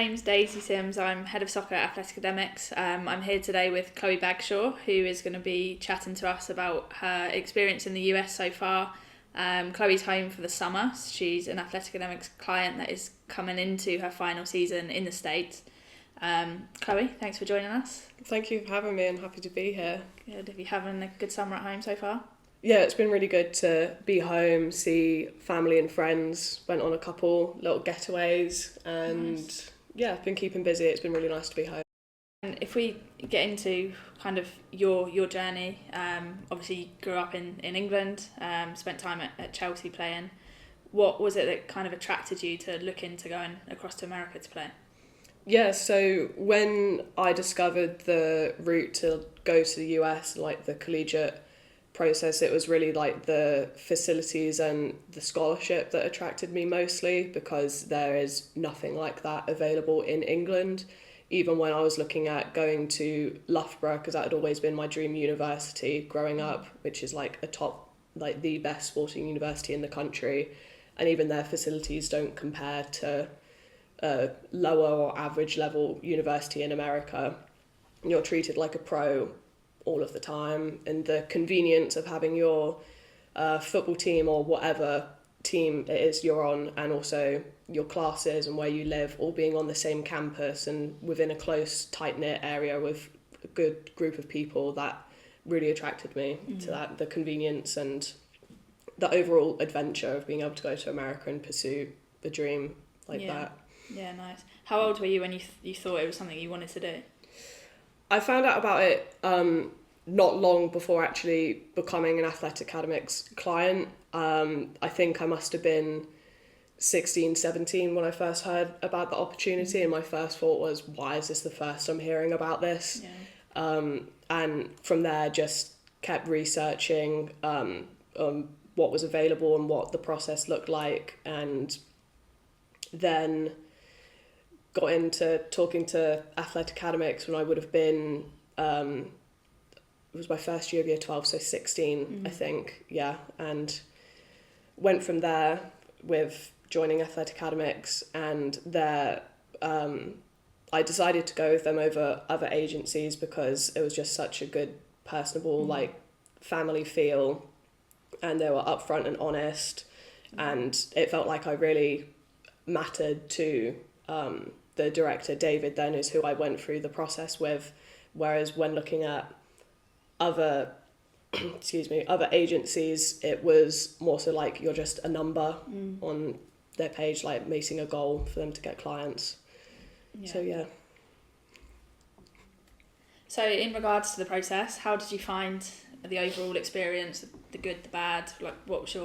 name's Daisy Sims. I'm head of soccer at Athleticademix. I'm here today with Chloe Bagshaw, who is going to be chatting to us about her experience in the US so far. Chloe's home for the summer. She's an Athleticademix client that is coming into her final season in the States. Chloe, thanks for joining us. Thank you for having me. I'm happy to be here. Good. Have you having a good summer at home so far? Yeah, it's been really good to be home, see family and friends, went on a couple little getaways and Nice. Yeah, I've been keeping busy. It's been really nice to be home. And if we get into kind of your journey, obviously you grew up in England, spent time at Chelsea playing. What was it that kind of attracted you to look into going across to America to play? Yeah, so when I discovered the route to go to the US, like the collegiate process, it was really like the facilities and the scholarship that attracted me mostly, because there is nothing like that available in England. Even when I was looking at going to Loughborough, because that had always been my dream university growing up, which is like the best sporting university in the country, and even their facilities don't compare to a lower or average level university in America. You're treated like a pro all of the time, and the convenience of having your football team or whatever team it is you're on, and also your classes and where you live all being on the same campus and within a close tight-knit area with a good group of people, that really attracted me to that, the convenience and the overall adventure of being able to go to America and pursue the dream that. Yeah, nice. How old were you when you thought it was something you wanted to do? I found out about it not long before actually becoming an Athleticademix client. I think I must have been 16, 17 when I first heard about the opportunity, and my first thought was, why is this the first I'm hearing about this? Yeah. And from there just kept researching what was available and what the process looked like, and then got into talking to Athleticademix when I would have been, it was my first year of year 12, so 16, I think, yeah, and went from there with joining Athleticademix, and there I decided to go with them over other agencies because it was just such a good, personable, family feel, and they were upfront and honest, and it felt like I really mattered to the director, David, then, is who I went through the process with, whereas when looking at other other agencies, it was more so like you're just a number on their page, like meeting a goal for them to get clients. So in regards to the process, how did you find the overall experience, the good, the bad? Like, what was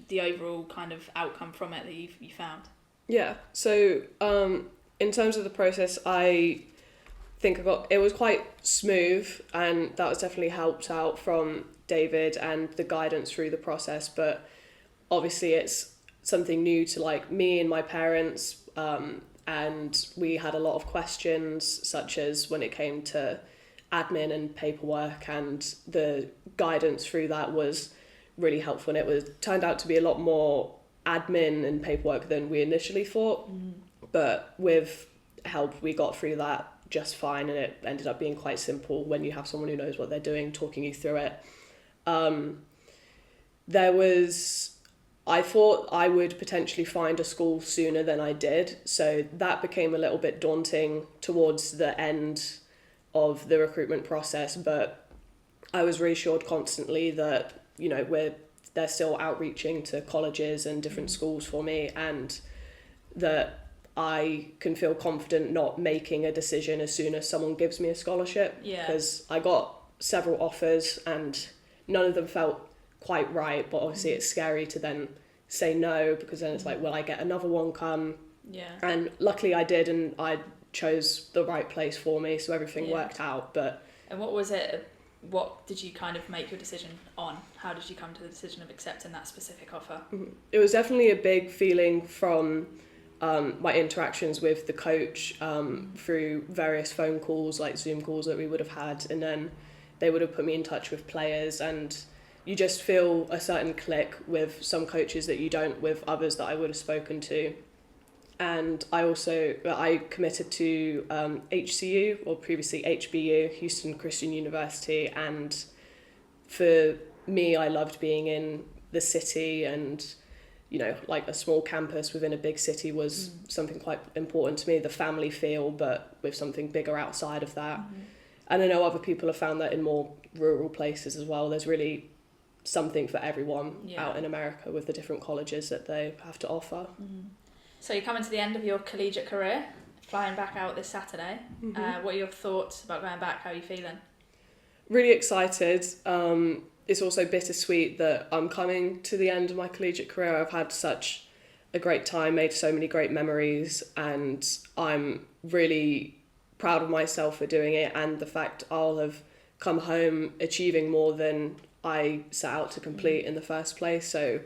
the overall kind of outcome from it that you found? Yeah, so in terms of the process, I think it was quite smooth, and that was definitely helped out from David and the guidance through the process, but obviously it's something new to like me and my parents, and we had a lot of questions, such as when it came to admin and paperwork, and the guidance through that was really helpful, and it turned out to be a lot more admin and paperwork than we initially thought, but with help we got through that just fine, and it ended up being quite simple when you have someone who knows what they're doing talking you through it. I thought I would potentially find a school sooner than I did, so that became a little bit daunting towards the end of the recruitment process, but I was reassured constantly that, they're still outreaching to colleges and different schools for me, and that I can feel confident not making a decision as soon as someone gives me a scholarship, because I got several offers and none of them felt quite right, but obviously it's scary to then say no, because then it's like, will I get another one come? Yeah. And luckily I did, and I chose the right place for me, so everything worked out. And what was it? What did you kind of make your decision on? How did you come to the decision of accepting that specific offer? It was definitely a big feeling from my interactions with the coach through various phone calls, like Zoom calls that we would have had, and then they would have put me in touch with players, and you just feel a certain click with some coaches that you don't with others that I would have spoken to. and I committed to HCU, or previously HBU, Houston Christian University, and for me, I loved being in the city, and like a small campus within a big city was something quite important to me, the family feel, but with something bigger outside of that. And I know other people have found that in more rural places as well. There's really something for everyone out in America with the different colleges that they have to offer. So you're coming to the end of your collegiate career, flying back out this Saturday. What are your thoughts about going back? How are you feeling? Really excited. It's also bittersweet that I'm coming to the end of my collegiate career. I've had such a great time, made so many great memories, and I'm really proud of myself for doing it, and the fact I'll have come home achieving more than I set out to complete in the first place. So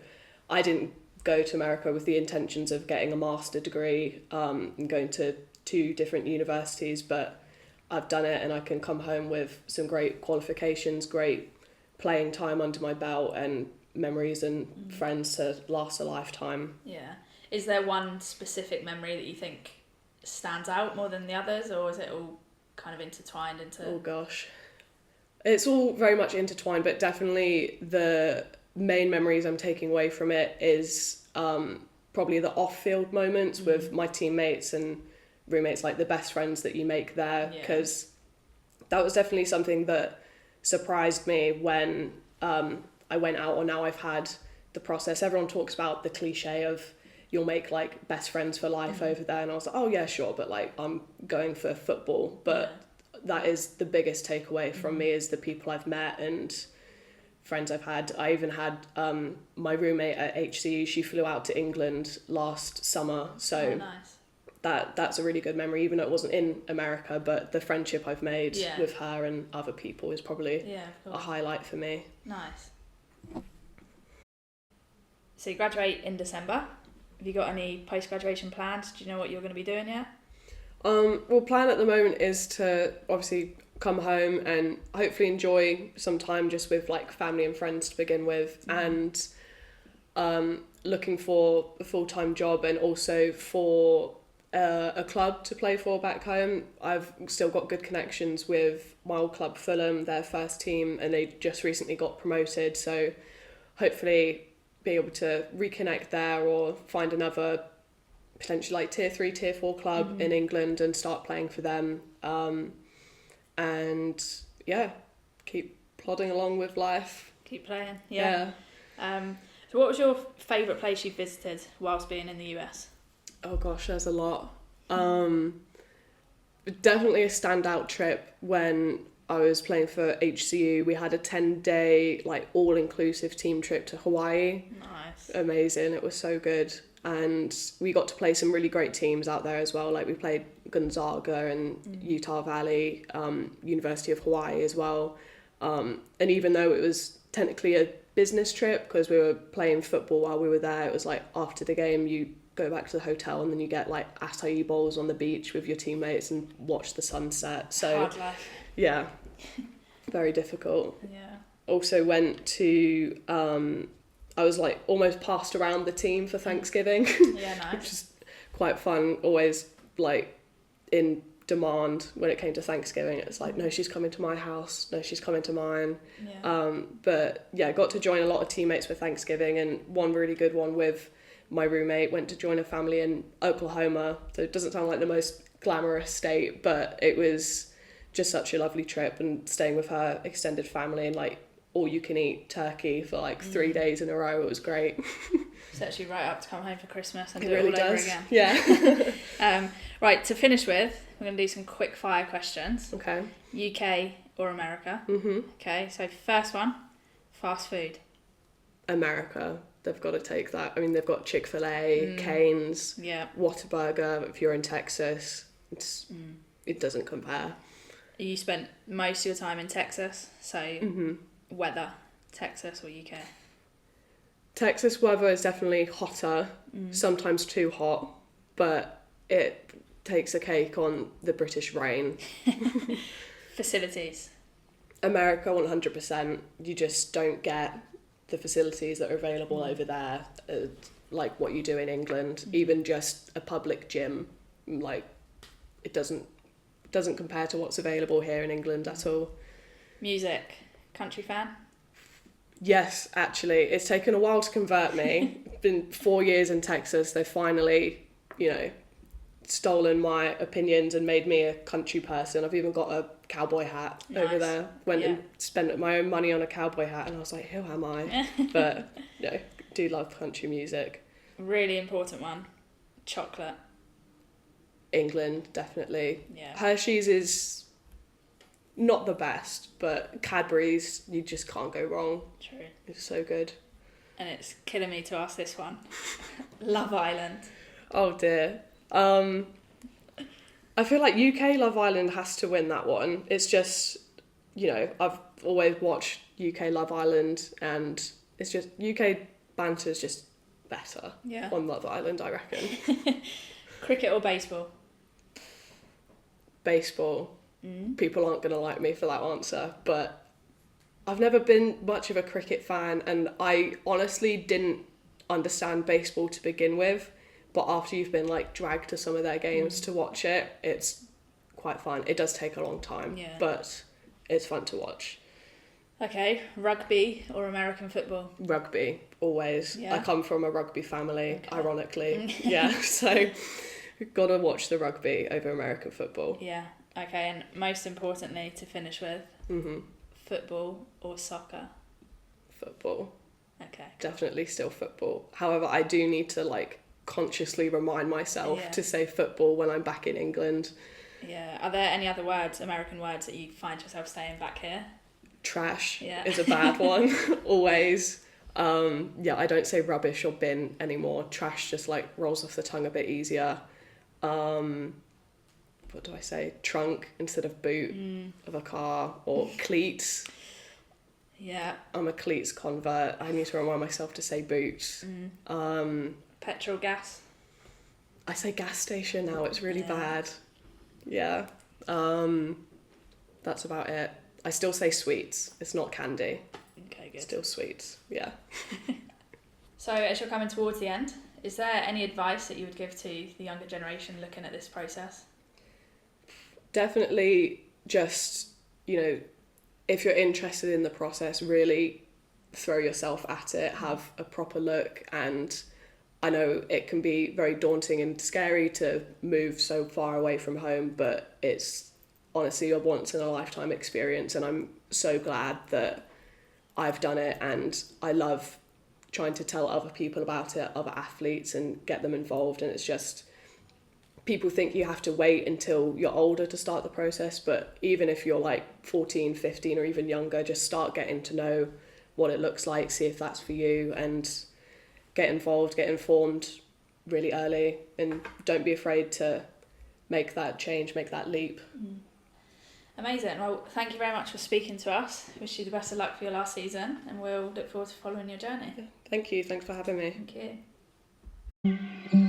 I didn't go to America with the intentions of getting a master's degree and going to 2 different universities, but I've done it, and I can come home with some great qualifications, great playing time under my belt, and memories and friends to last a lifetime. Yeah. Is there one specific memory that you think stands out more than the others, or is it all kind of intertwined into... Oh gosh. It's all very much intertwined, but definitely the main memories I'm taking away from it is probably the off-field moments with my teammates and roommates, like the best friends that you make there, because that was definitely something that surprised me when I went out, or now I've had the process. Everyone talks about the cliche of you'll make like best friends for life over there, and I was like, oh yeah, sure, but like I'm going for football. But that is the biggest takeaway from me, is the people I've met and friends I've had. I even had my roommate at HCU, she flew out to England last summer, so nice. That's a really good memory, even though it wasn't in America, but the friendship I've made with her and other people is probably a highlight for me. Nice. So you graduate in December. Have you got any post-graduation plans? Do you know what you're going to be doing yet? Well, plan at the moment is to obviously come home and hopefully enjoy some time just with like family and friends to begin with, and looking for a full-time job, and also for a club to play for back home. I've still got good connections with my old club Fulham, their first team, and they just recently got promoted, so hopefully be able to reconnect there, or find another potentially like tier 3, tier 4 club in England and start playing for them, and keep plodding along with life. Keep playing. So what was your favourite place you visited whilst being in the US? Oh gosh, there's a lot. Definitely a standout trip when I was playing for HCU. We had a 10-day like all-inclusive team trip to Hawaii. Nice. Amazing. It was so good. And we got to play some really great teams out there as well. Like we played Gonzaga and Utah Valley, University of Hawaii as well. And even though it was technically a business trip, because we were playing football while we were there, it was like after the game you go back to the hotel and then you get like acai bowls on the beach with your teammates and watch the sunset. So hard life. Yeah, very difficult. Yeah. Also went to I was like almost passed around the team for Thanksgiving. Yeah, nice. Which is quite fun. Always like in demand when it came to Thanksgiving. It's like, no, she's coming to my house, no, she's coming to mine. But yeah, got to join a lot of teammates for Thanksgiving, and one really good one with my roommate. Went to join a family in Oklahoma, so it doesn't sound like the most glamorous state, but it was just such a lovely trip, and staying with her extended family and like all you can eat turkey for like 3 days in a row. It was great. Sets you right up to come home for Christmas and it do really it all does. over again. Yeah. Right, to finish with, we're going to do some quick fire questions. Okay. UK or America? Mm-hmm. Okay, so first one, fast food. America. They've got to take that. I mean, they've got Chick-fil-A, Cane's, Whataburger. If you're in Texas, it doesn't compare. You spent most of your time in Texas, so weather, Texas or UK? Texas weather is definitely hotter, sometimes too hot, but it takes a cake on the British rain. Facilities? America, 100%. You just don't get the facilities that are available over there. like what you do in England, even just a public gym, like it doesn't compare to what's available here in England at all. Music, country fan? Yes, actually, it's taken a while to convert me. Been 4 years in Texas. They finally, stolen my opinions and made me a country person. I've even got a cowboy hat over there. Went and spent my own money on a cowboy hat, and I was like, who am I? But do love country music. Really important one. Chocolate. England, definitely. Yeah. Hershey's is not the best, but Cadbury's, you just can't go wrong. True. It's so good. And it's killing me to ask this one. Love Island. Oh dear. I feel like UK Love Island has to win that one. It's just, I've always watched UK Love Island, and it's just, UK banter's just better on Love Island, I reckon. Cricket or baseball? Baseball. People aren't going to like me for that answer, but I've never been much of a cricket fan, and I honestly didn't understand baseball to begin with, but after you've been like dragged to some of their games to watch it, it's quite fun. It does take a long time, but it's fun to watch. Okay, rugby or American football? Rugby, always. Yeah. I come from a rugby family, Okay. ironically. So gotta watch the rugby over American football. Yeah, okay, and most importantly to finish with, football or soccer? Football. Okay. Definitely still football. However, I do need to consciously remind myself to say football when I'm back in England. Yeah, are there any other words, American words, that you find yourself saying back here? Trash is a bad one, always. I don't say rubbish or bin anymore. Trash just rolls off the tongue a bit easier. What do I say? Trunk instead of boot of a car, or cleats. Yeah. I'm a cleats convert. I need to remind myself to say boots. Petrol, gas? I say gas station now. It's really bad. Yeah. That's about it. I still say sweets. It's not candy. Okay, good. Still sweets. Yeah. So as you're coming towards the end, is there any advice that you would give to the younger generation looking at this process? Definitely just, if you're interested in the process, really throw yourself at it, have a proper look. And I know it can be very daunting and scary to move so far away from home, but it's honestly a once in a lifetime experience, and I'm so glad that I've done it, and I love trying to tell other people about it, other athletes, and get them involved. And it's just, people think you have to wait until you're older to start the process, but even if you're 14, 15 or even younger, just start getting to know what it looks like, see if that's for you, and get involved, get informed really early, and don't be afraid to make that change, make that leap. Amazing. Well, thank you very much for speaking to us. Wish you the best of luck for your last season, and we'll look forward to following your journey. Thank you. Thanks for having me. Thank you.